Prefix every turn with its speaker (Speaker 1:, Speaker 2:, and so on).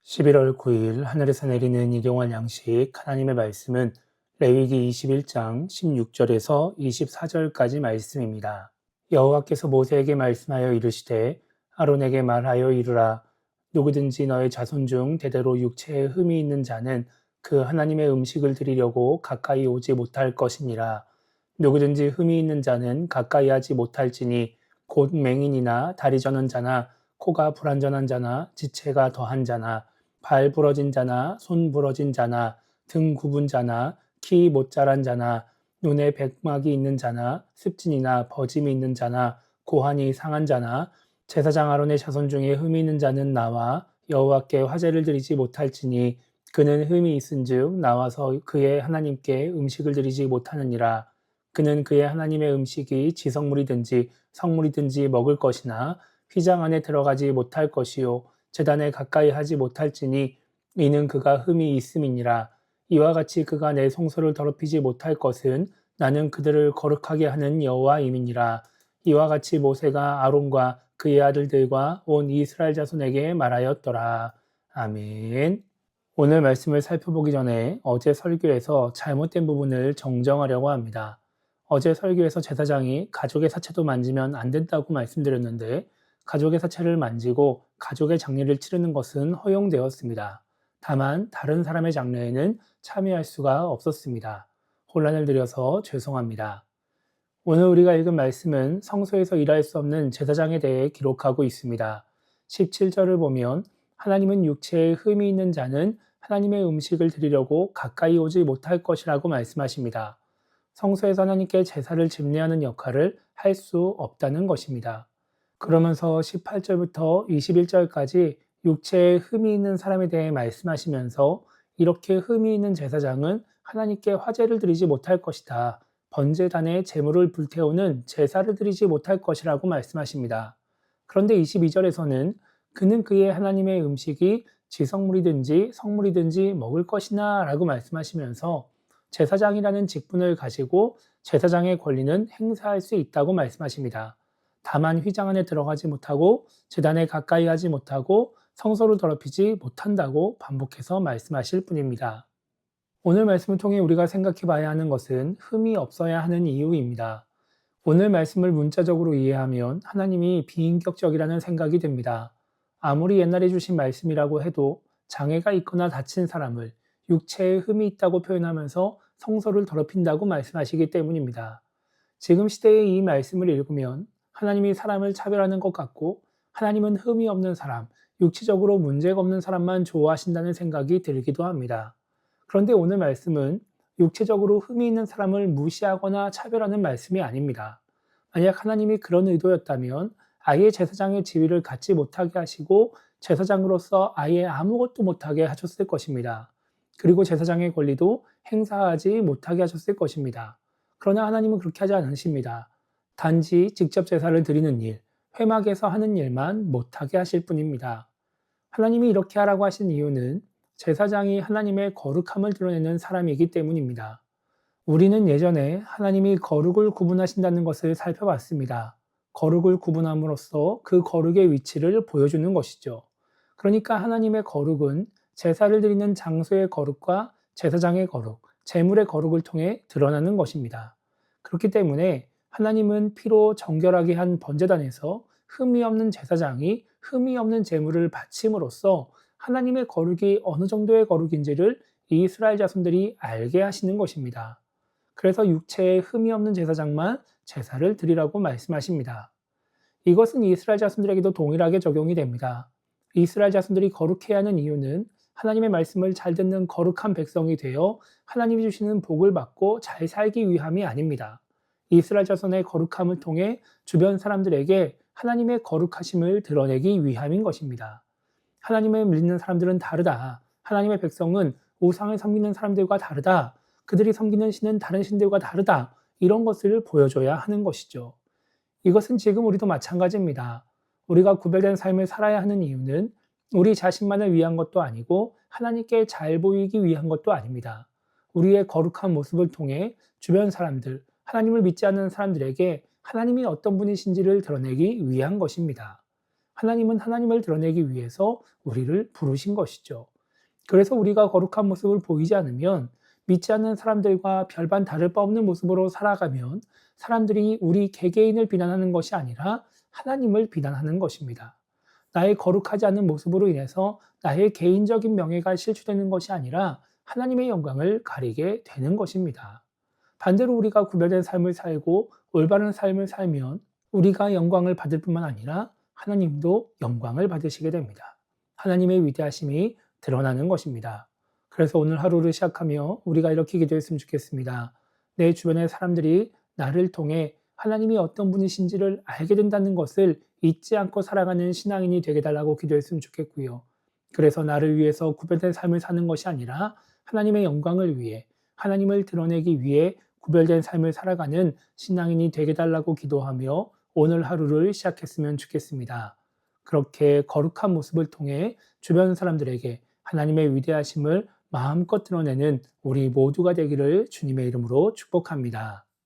Speaker 1: 11월 9일 하늘에서 내리는 일용할 양식 하나님의 말씀은 레위기 21장 16절에서 24절까지 말씀입니다. 여호와께서 모세에게 말씀하여 이르시되 아론에게 말하여 이르라. 누구든지 너의 자손 중 대대로 육체에 흠이 있는 자는 그 하나님의 음식을 드리려고 가까이 오지 못할 것이니라. 누구든지 흠이 있는 자는 가까이 하지 못할지니 곧 맹인이나 다리 저는 자나 코가 불완전한 자나 지체가 더한 자나 발 부러진 자나 손 부러진 자나 등 굽은 자나 키 못 자란 자나 눈에 백막이 있는 자나 습진이나 버짐이 있는 자나 고환이 상한 자나 제사장 아론의 자손 중에 흠이 있는 자는 나와 여호와께 화제를 드리지 못할지니 그는 흠이 있은즉 나와서 그의 하나님께 음식을 드리지 못하느니라. 그는 그의 하나님의 음식이 지성물이든지 성물이든지 먹을 것이나 휘장 안에 들어가지 못할 것이요 제단에 가까이 하지 못할지니 이는 그가 흠이 있음이니라. 이와 같이 그가 내 성소를 더럽히지 못할 것은 나는 그들을 거룩하게 하는 여호와임이니라. 이와 같이 모세가 아론과 그의 아들들과 온 이스라엘 자손에게 말하였더라. 아멘. 오늘 말씀을 살펴보기 전에 어제 설교에서 잘못된 부분을 정정하려고 합니다. 어제 설교에서 제사장이 가족의 사체도 만지면 안 된다고 말씀드렸는데 가족의 사체를 만지고 가족의 장례를 치르는 것은 허용되었습니다. 다만 다른 사람의 장례에는 참여할 수가 없었습니다. 혼란을 드려서 죄송합니다. 오늘 우리가 읽은 말씀은 성소에서 일할 수 없는 제사장에 대해 기록하고 있습니다. 17절을 보면 하나님은 육체에 흠이 있는 자는 하나님의 음식을 드리려고 가까이 오지 못할 것이라고 말씀하십니다. 성소에서 하나님께 제사를 집례하는 역할을 할 수 없다는 것입니다. 그러면서 18절부터 21절까지 육체에 흠이 있는 사람에 대해 말씀하시면서 이렇게 흠이 있는 제사장은 하나님께 화제를 드리지 못할 것이다. 번제단에 제물을 불태우는 제사를 드리지 못할 것이라고 말씀하십니다. 그런데 22절에서는 그는 그의 하나님의 음식이 지성물이든지 성물이든지 먹을 것이나 라고 말씀하시면서 제사장이라는 직분을 가지고 제사장의 권리는 행사할 수 있다고 말씀하십니다. 다만 휘장 안에 들어가지 못하고 제단에 가까이 하지 못하고 성소를 더럽히지 못한다고 반복해서 말씀하실 뿐입니다. 오늘 말씀을 통해 우리가 생각해 봐야 하는 것은 흠이 없어야 하는 이유입니다. 오늘 말씀을 문자적으로 이해하면 하나님이 비인격적이라는 생각이 듭니다. 아무리 옛날에 주신 말씀이라고 해도 장애가 있거나 다친 사람을 육체에 흠이 있다고 표현하면서 성소를 더럽힌다고 말씀하시기 때문입니다. 지금 시대의 이 말씀을 읽으면 하나님이 사람을 차별하는 것 같고 하나님은 흠이 없는 사람, 육체적으로 문제가 없는 사람만 좋아하신다는 생각이 들기도 합니다. 그런데 오늘 말씀은 육체적으로 흠이 있는 사람을 무시하거나 차별하는 말씀이 아닙니다. 만약 하나님이 그런 의도였다면 아예 제사장의 지위를 갖지 못하게 하시고 제사장으로서 아예 아무것도 못하게 하셨을 것입니다. 그리고 제사장의 권리도 행사하지 못하게 하셨을 것입니다. 그러나 하나님은 그렇게 하지 않으십니다. 단지 직접 제사를 드리는 일, 회막에서 하는 일만 못하게 하실 뿐입니다. 하나님이 이렇게 하라고 하신 이유는 제사장이 하나님의 거룩함을 드러내는 사람이기 때문입니다. 우리는 예전에 하나님이 거룩을 구분하신다는 것을 살펴봤습니다. 거룩을 구분함으로써 그 거룩의 위치를 보여주는 것이죠. 그러니까 하나님의 거룩은 제사를 드리는 장소의 거룩과 제사장의 거룩, 제물의 거룩을 통해 드러나는 것입니다. 그렇기 때문에 하나님은 피로 정결하게 한 번제단에서 흠이 없는 제사장이 흠이 없는 제물을 바침으로써 하나님의 거룩이 어느 정도의 거룩인지를 이스라엘 자손들이 알게 하시는 것입니다. 그래서 육체에 흠이 없는 제사장만 제사를 드리라고 말씀하십니다. 이것은 이스라엘 자손들에게도 동일하게 적용이 됩니다. 이스라엘 자손들이 거룩해야 하는 이유는 하나님의 말씀을 잘 듣는 거룩한 백성이 되어 하나님이 주시는 복을 받고 잘 살기 위함이 아닙니다. 이스라엘 자손의 거룩함을 통해 주변 사람들에게 하나님의 거룩하심을 드러내기 위함인 것입니다. 하나님을 믿는 사람들은 다르다. 하나님의 백성은 우상을 섬기는 사람들과 다르다. 그들이 섬기는 신은 다른 신들과 다르다. 이런 것을 보여줘야 하는 것이죠. 이것은 지금 우리도 마찬가지입니다. 우리가 구별된 삶을 살아야 하는 이유는 우리 자신만을 위한 것도 아니고 하나님께 잘 보이기 위한 것도 아닙니다. 우리의 거룩한 모습을 통해 주변 사람들, 하나님을 믿지 않는 사람들에게 하나님이 어떤 분이신지를 드러내기 위한 것입니다. 하나님은 하나님을 드러내기 위해서 우리를 부르신 것이죠. 그래서 우리가 거룩한 모습을 보이지 않으면, 믿지 않는 사람들과 별반 다를 바 없는 모습으로 살아가면 사람들이 우리 개개인을 비난하는 것이 아니라 하나님을 비난하는 것입니다. 나의 거룩하지 않은 모습으로 인해서 나의 개인적인 명예가 실추되는 것이 아니라 하나님의 영광을 가리게 되는 것입니다. 반대로 우리가 구별된 삶을 살고 올바른 삶을 살면 우리가 영광을 받을 뿐만 아니라 하나님도 영광을 받으시게 됩니다. 하나님의 위대하심이 드러나는 것입니다. 그래서 오늘 하루를 시작하며 우리가 이렇게 기도했으면 좋겠습니다. 내 주변의 사람들이 나를 통해 하나님이 어떤 분이신지를 알게 된다는 것을 잊지 않고 살아가는 신앙인이 되게 달라고 기도했으면 좋겠고요. 그래서 나를 위해서 구별된 삶을 사는 것이 아니라 하나님의 영광을 위해, 하나님을 드러내기 위해 구별된 삶을 살아가는 신앙인이 되게 달라고 기도하며 오늘 하루를 시작했으면 좋겠습니다. 그렇게 거룩한 모습을 통해 주변 사람들에게 하나님의 위대하심을 마음껏 드러내는 우리 모두가 되기를 주님의 이름으로 축복합니다.